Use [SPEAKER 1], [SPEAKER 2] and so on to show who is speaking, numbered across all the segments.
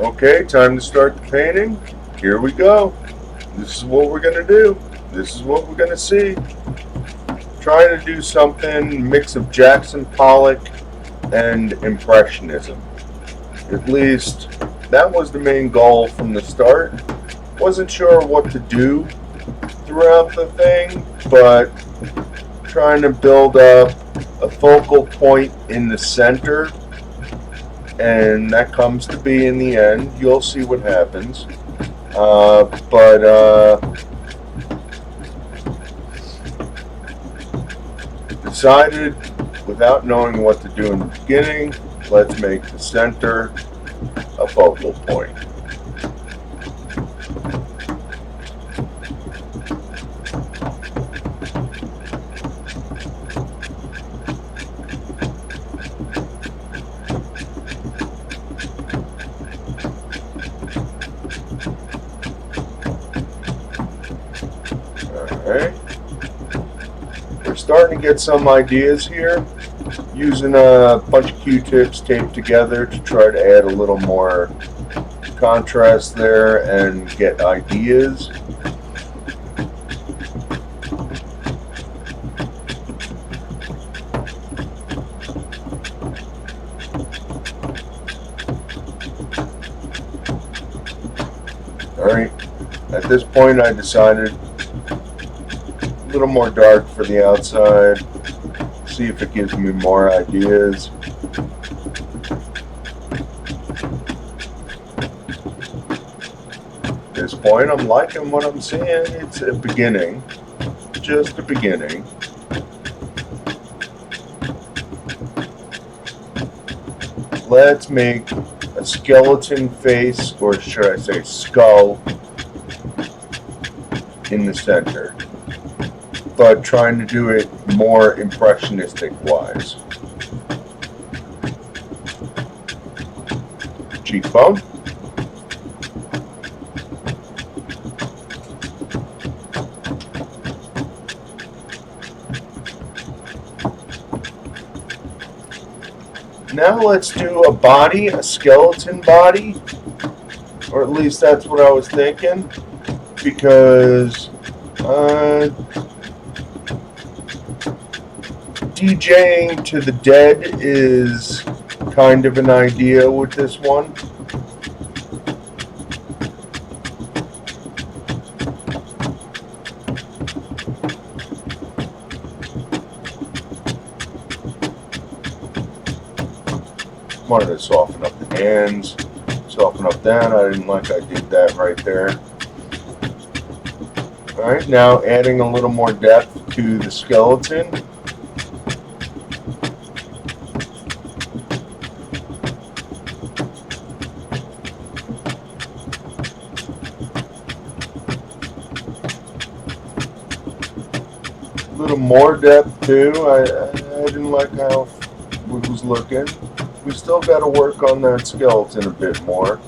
[SPEAKER 1] Okay, time to start the painting. Here we go. This is what we're going to do. This is what we're going to see. Trying to do something mix of Jackson Pollock and Impressionism. At least that was the main goal from the start. Wasn't sure what to do throughout the thing, but trying to build up a focal point in the center, and that comes to be in the end. You'll see what happens. Decided, without knowing what to do in the beginning, let's make the center a focal point. Alright. We're starting to get some ideas here, using a bunch of Q-tips taped together to try to add a little more contrast there and get ideas. Alright, at this point I decided a little more dark for the outside, see if it gives me more ideas. At this point I'm liking what I'm seeing. It's a beginning, just a beginning. Let's make a skeleton face, or should I say skull, in the center, but trying to do it more impressionistic wise. Cheekbone. Now let's do a body, a skeleton body, or at least that's what I was thinking, because DJing to the dead is kind of an idea with this one. Wanted to soften up the hands, soften up that. I didn't like I did that right there. Alright, now adding a little more depth to the skeleton. A little more depth too. I didn't like how it was looking. We still got to work on that skeleton a bit more.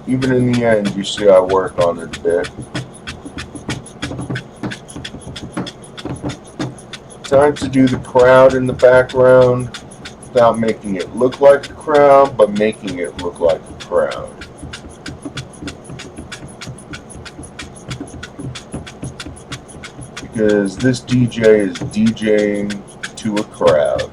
[SPEAKER 1] Even in the end, you see I work on it a bit. Time to do the crowd in the background without making it look like a crowd, but making it look like a crowd. Because this DJ is DJing to a crowd.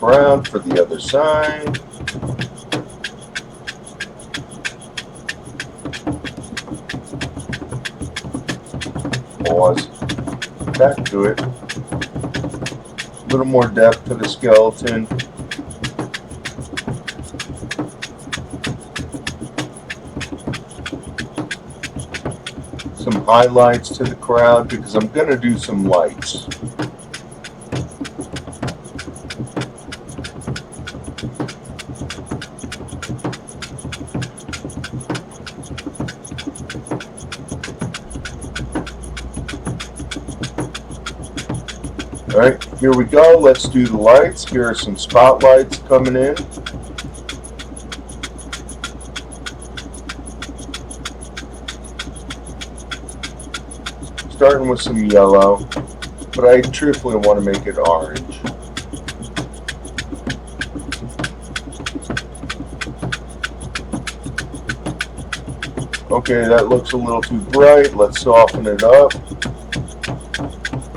[SPEAKER 1] Around for the other side. Pause. Back to it. A little more depth to the skeleton. Some highlights to the crowd because I'm going to do some lights. Alright, here we go. Let's do the lights. Here are some spotlights coming in. Starting with some yellow, but I truthfully want to make it orange. Okay, that looks a little too bright. Let's soften it up.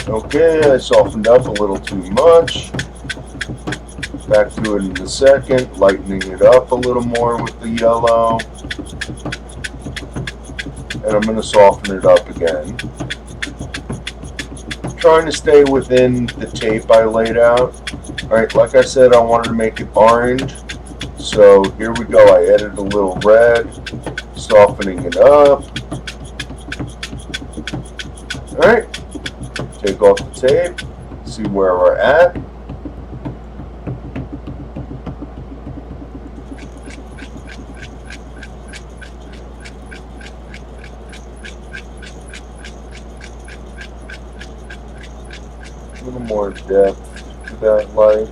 [SPEAKER 1] Okay, I softened up a little too much. Back to it in a second, lightening it up a little more with the yellow. And I'm going to soften it up again. Trying to stay within the tape I laid out. Alright, like I said, I wanted to make it orange. So here we go. I added a little red, softening it up. Alright, take off the tape, see where we're at. A little more depth to that light.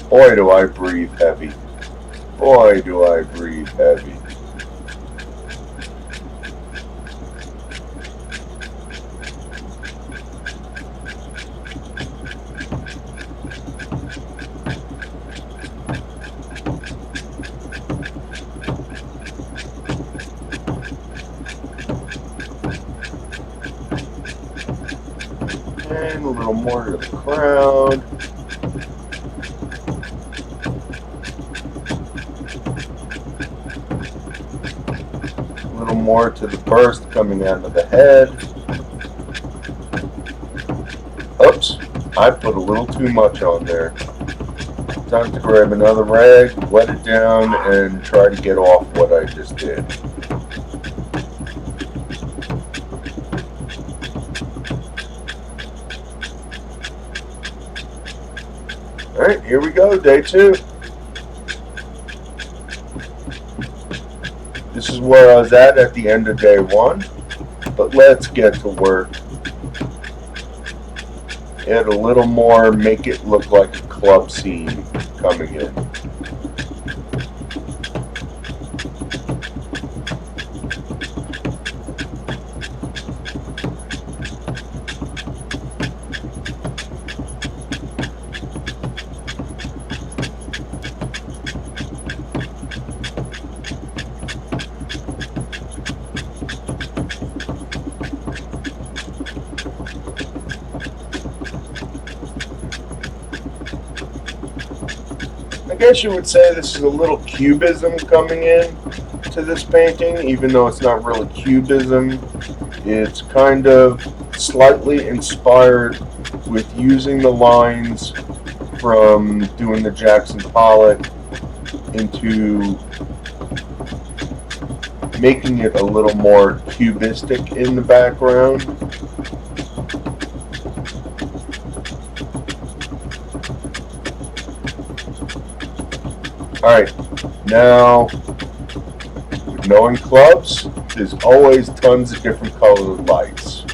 [SPEAKER 1] Boy, do I breathe heavy. Boy, do I breathe heavy. And a little more to the crowd. A little more to the burst coming out of the head. Oops, I put a little too much on there. Time to grab another rag, wet it down, and try to get off what I just did. Alright, here we go, day 2. This is where I was at the end of day 1, but let's get to work. Add a little more, make it look like a club scene coming in. I guess you would say this is a little Cubism coming in to this painting, even though it's not really Cubism. It's kind of slightly inspired with using the lines from doing the Jackson Pollock into making it a little more cubistic in the background. Alright, now, knowing clubs, there's always tons of different colored lights.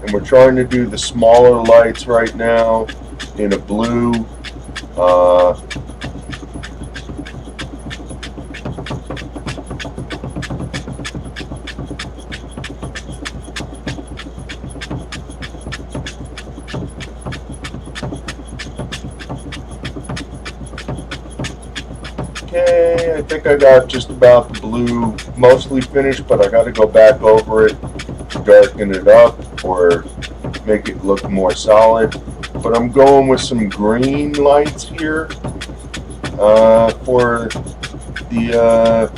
[SPEAKER 1] And we're trying to do the smaller lights right now in a blue. Okay, I think I got just about the blue mostly finished, but I got to go back over it, darken it up, or make it look more solid. But I'm going with some green lights here for the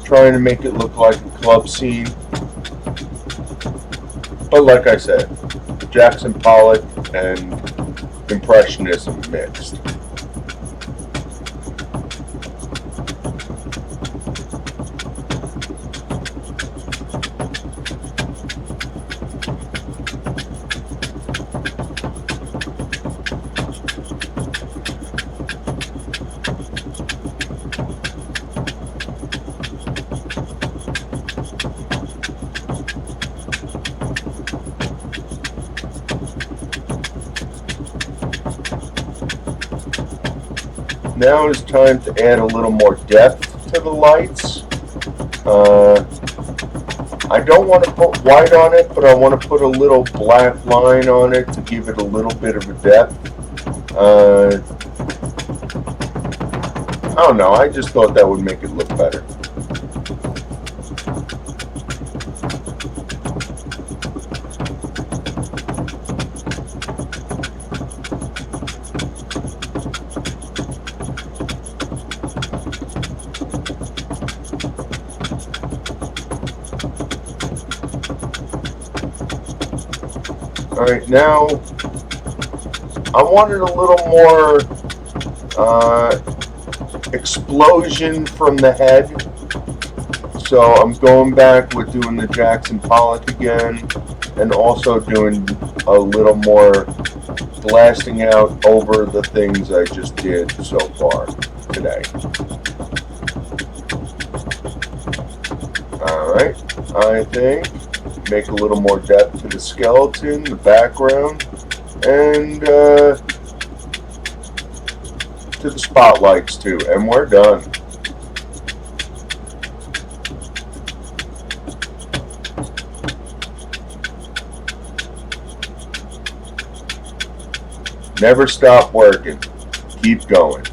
[SPEAKER 1] trying to make it look like a club scene. But like I said, Jackson Pollock and Impressionism mixed. Now it's time to add a little more depth to for the lights. I don't want to put white on it, but I want to put a little black line on it to give it a little bit of a depth. I don't know, I just thought that would make it look better. Alright, now I wanted a little more explosion from the head, so I'm going back with doing the Jackson Pollock again, and also doing a little more blasting out over the things I just did so far today. Alright, I think make a little more depth to the skeleton, the background, and to the spotlights too, and we're done. Never stop working. Keep going.